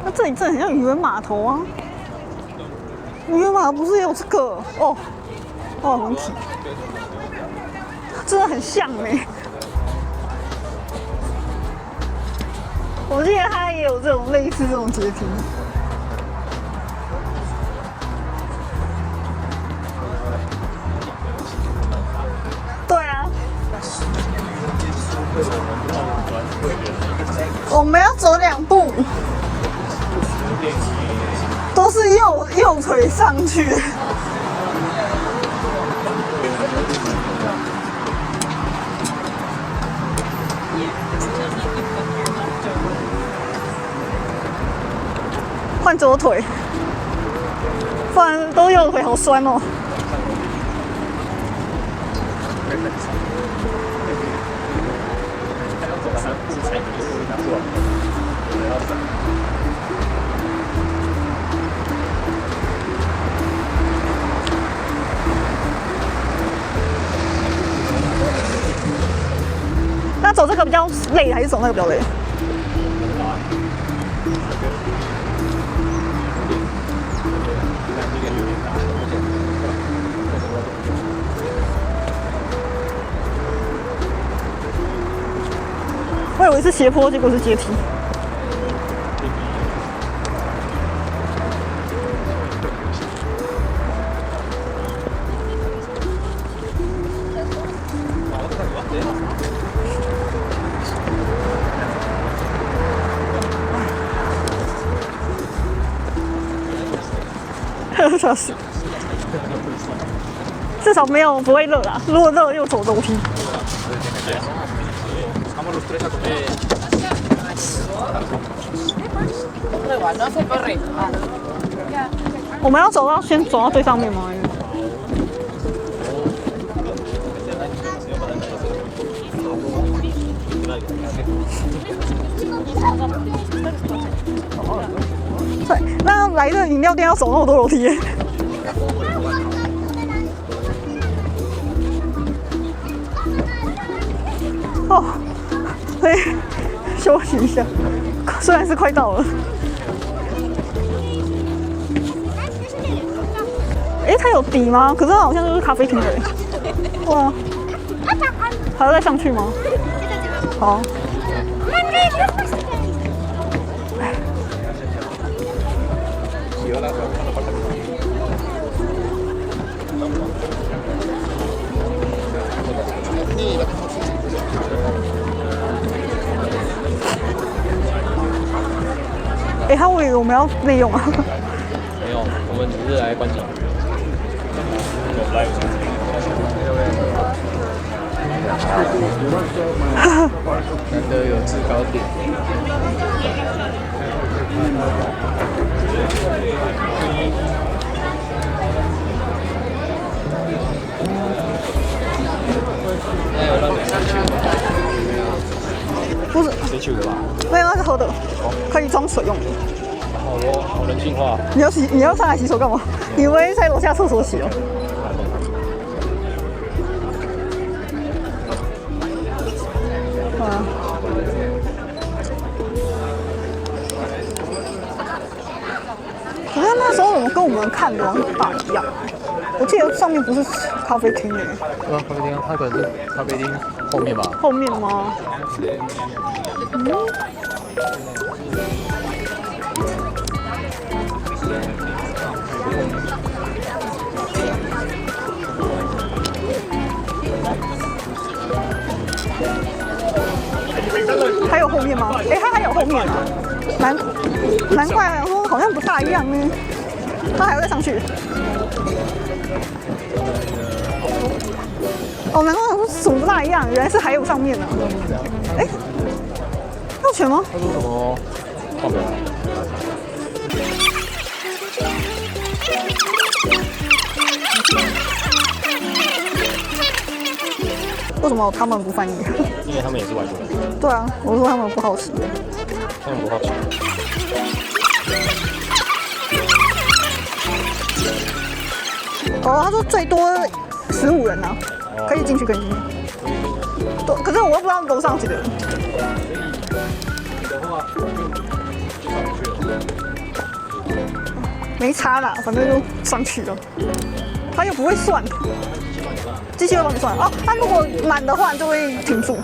那这里真的很像渔人码头啊！渔人码头不是也有这个哦？哦，龙体，真的很像哎。我记得它也有这种类似这种阶梯。对啊。我们要走2步，都是右腿上去。换左腿，不然都右腿好酸哦。那走这个比较累，还是走那个比较累？我以为是斜坡，结果是阶梯。笑死！至少没有不会热啦，如果热又走楼梯。我们要先走到最上面吗？对，那来的饮料店要走那么多楼梯耶。哦，所以休息一下，虽然是快到了。哎，它有底吗？可是它好像就是咖啡厅的。哇，还要再上去吗？好。哎，他以为我们要内用啊？没有，我们只是来观景。难得有制高点。那有让你上去吗？不是，谁去的吧？没有，那是喝的，可以装水用的。好哦，好人性化。你要上来洗手干嘛？你以为在楼下厕所洗哦？啊。可是那时候我们跟我们看的好像不大一样。我记得上面不是咖啡厅诶。对啊，咖啡厅，它可能是咖啡厅后面吧。后面吗？嗯。还有后面吗？哎，它还有后面啊！难怪说好像不大一样呢。它还要再上去。哦，难怪我说怎么不大一样，原来是还有上面呢。哎，要钱吗？他说什么？报表。为什么他们不翻译？因为他们也是外国人。对啊，我说他们不好奇。他们不好奇。哦，他说最多15人啊，可以进去，可以进去。对，可是我又不知道楼上几个人。的话就上不去了。没差啦，反正就上去了。他又不会算，机器会帮你算哦。它如果满的话就会停住。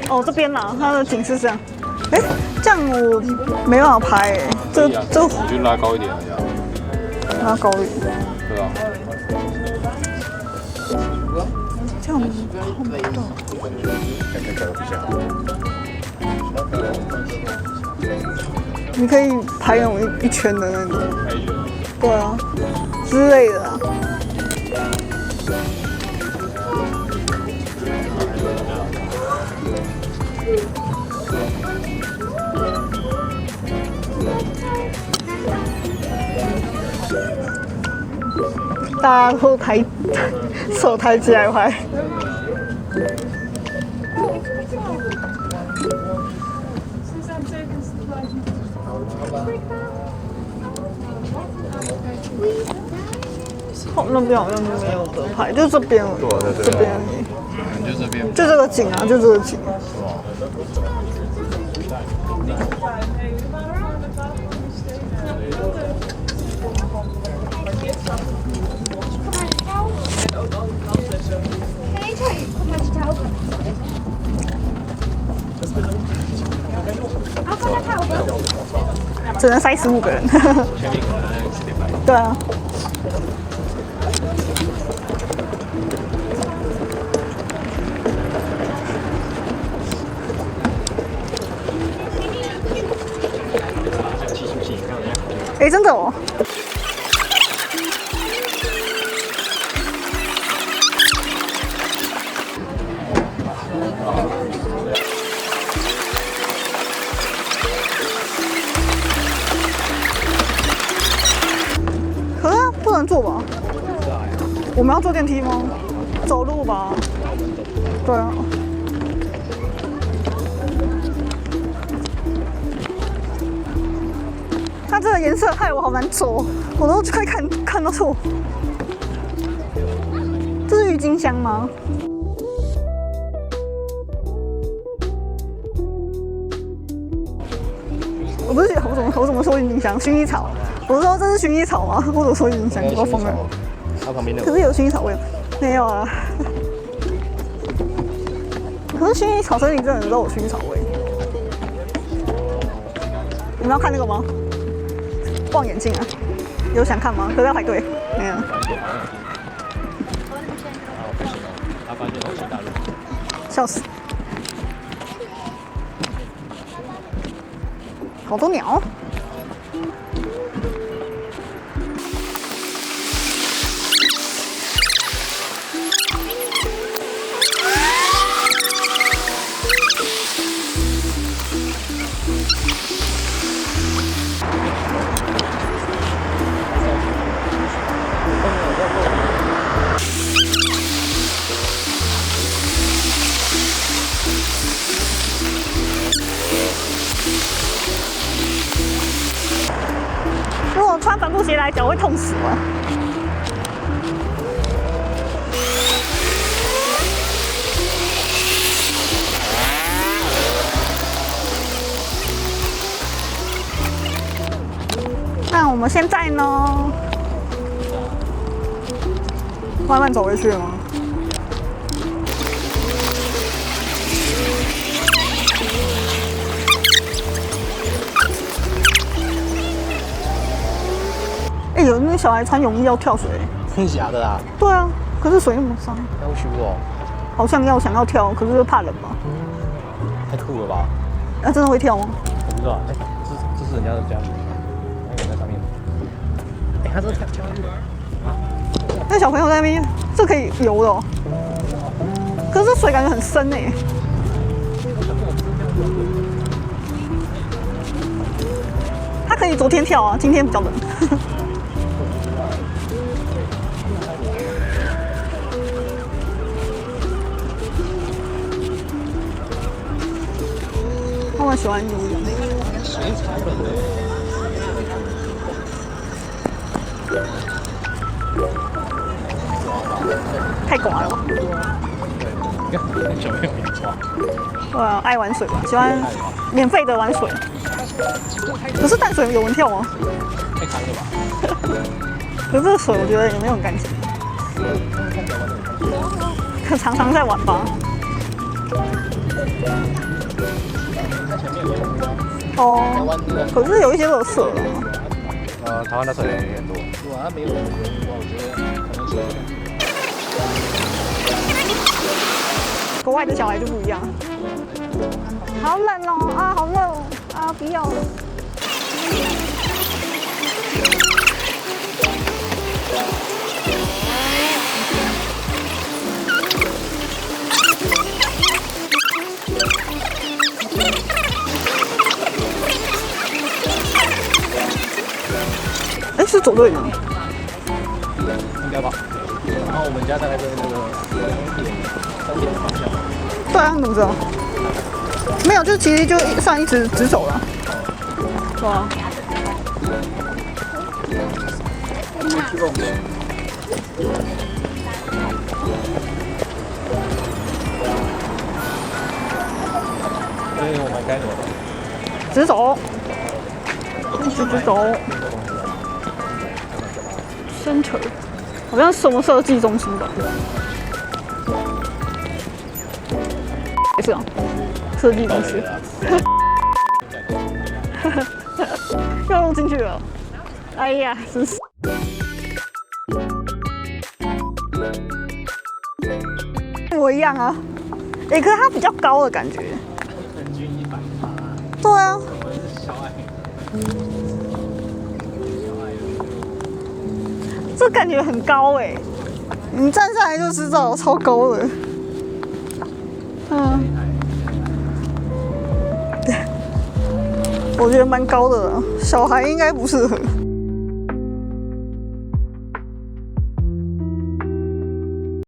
哦，这边啦，它的景是这样。哎，这样我没办法拍哎，这你就拉高一点，拉高一点。对吧？这样看不到。你可以拍那种一圈的那种，对啊，之类的啊。大家都手抬起来拍。哦，那边好像就没有得拍，就这边而已，这边而已。就这边。就这个景啊，就这个景。只能塞15个人。对啊。哎，真的哦。可是它不能坐吧？我们要坐电梯吗？走路吧。对啊。它这个颜色害我好难走，我都快看到错。这是郁金香吗？我不是我怎么说郁金香？薰衣草。我是说这是薰衣草吗？我怎么说郁金香？我疯了。它旁边的。可是有薰衣草味，没有啊。可是薰衣草森林真的都有薰衣草味。你们要看那个吗？望远镜啊，有想看吗？可是要排队，没有。笑死！好多鸟。如果穿帆布鞋来，脚会痛死吗？那我们现在呢？慢慢走回去了吗？哎，有那小孩穿泳衣要跳水，真的假的啊？对啊，可是水那么脏，要去哦。好像想要跳，可是又怕冷吧？太酷了吧？那真的会跳吗？我不知道，哎，这是人家的家，那个在上面。哎，他这跳那小朋友在那边，这可以游的哦。可是水感觉很深哎。他可以昨天跳啊，今天比较冷。他们喜欢游泳。水超冷的。太寡了吧？小朋友没抓，对啊，爱玩水吧，喜欢免费的玩水。可是淡水有人跳吗？太干了吧？可是这个水我觉得也没有很干净，看起来玩的很开心。可常常在玩吧。看起来没有用。台哦，湾的，可是有一些垃圾了。台湾的水也很多。如果它没有很多的话，我觉得可能水。国外的小孩就不一样。好冷哦啊，好热哦啊，不要了。哎，是走对吗？应该吧。然后我们家大概在那个3点的方向。对啊，你怎么知道？没有，就其实就上一直直走了。对啊。去过。对，我们该走的。直走，一直直走。Center， 好像什么设计中心吧？也是啊，设计中心。要录进去了。哎呀，真是。我一样啊。可是它比较高的感觉。人均100。对啊。我是小矮。这感觉很高哎，你站上来就知道，超高的。我觉得蛮高的了，小孩应该不适合。